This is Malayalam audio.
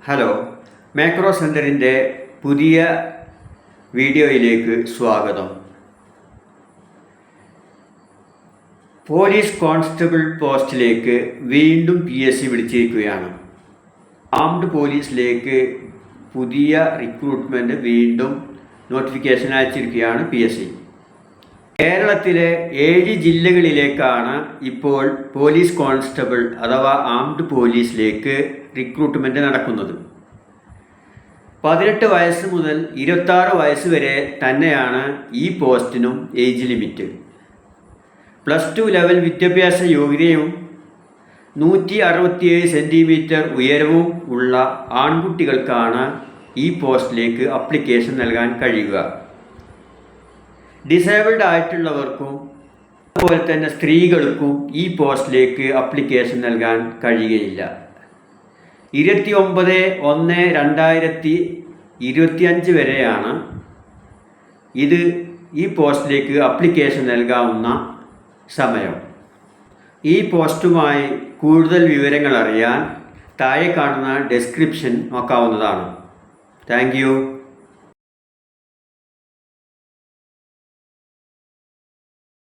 ഹലോ, മാക്രോ സെൻറ്ററിൻ്റെ പുതിയ വീഡിയോയിലേക്ക് സ്വാഗതം. പോലീസ് കോൺസ്റ്റബിൾ പോസ്റ്റിലേക്ക് വീണ്ടും PSC വിളിച്ചിരിക്കുകയാണ്. ആംഡ് പോലീസിലേക്ക് പുതിയ റിക്രൂട്ട്മെൻറ്റ് വീണ്ടും നോട്ടിഫിക്കേഷൻ അയച്ചിരിക്കുകയാണ് PSC. കേരളത്തിലെ 7 ജില്ലകളിലേക്കാണ് ഇപ്പോൾ പോലീസ് കോൺസ്റ്റബിൾ അഥവാ ആംഡ് പോലീസിലേക്ക് റിക്രൂട്ട്മെൻറ്റ് നടക്കുന്നത്. 18 വയസ്സ് മുതൽ 26 വയസ്സ് വരെ തന്നെയാണ് ഈ പോസ്റ്റിനും ഏജ് ലിമിറ്റ്. +2 ലെവൽ വിദ്യാഭ്യാസ യോഗ്യതയും 167 സെൻറ്റിമീറ്റർ ഉയരവും ഉള്ള ആൺകുട്ടികൾക്കാണ് ഈ പോസ്റ്റിലേക്ക് അപ്ലിക്കേഷൻ നൽകാൻ കഴിയുക. ഡിസേബിൾഡ് ആയിട്ടുള്ളവർക്കും അതുപോലെ തന്നെ സ്ത്രീകൾക്കും ഈ പോസ്റ്റിലേക്ക് അപ്ലിക്കേഷൻ നൽകാൻ കഴിയുകയില്ല. 29/1/2025 വരെയാണ് ഈ പോസ്റ്റിലേക്ക് അപ്ലിക്കേഷൻ നൽകാവുന്ന സമയം. ഈ പോസ്റ്റുമായി കൂടുതൽ വിവരങ്ങൾ അറിയാൻ താഴെ കാണുന്ന ഡിസ്ക്രിപ്ഷൻ നോക്കാവുന്നതാണ്. Thank you.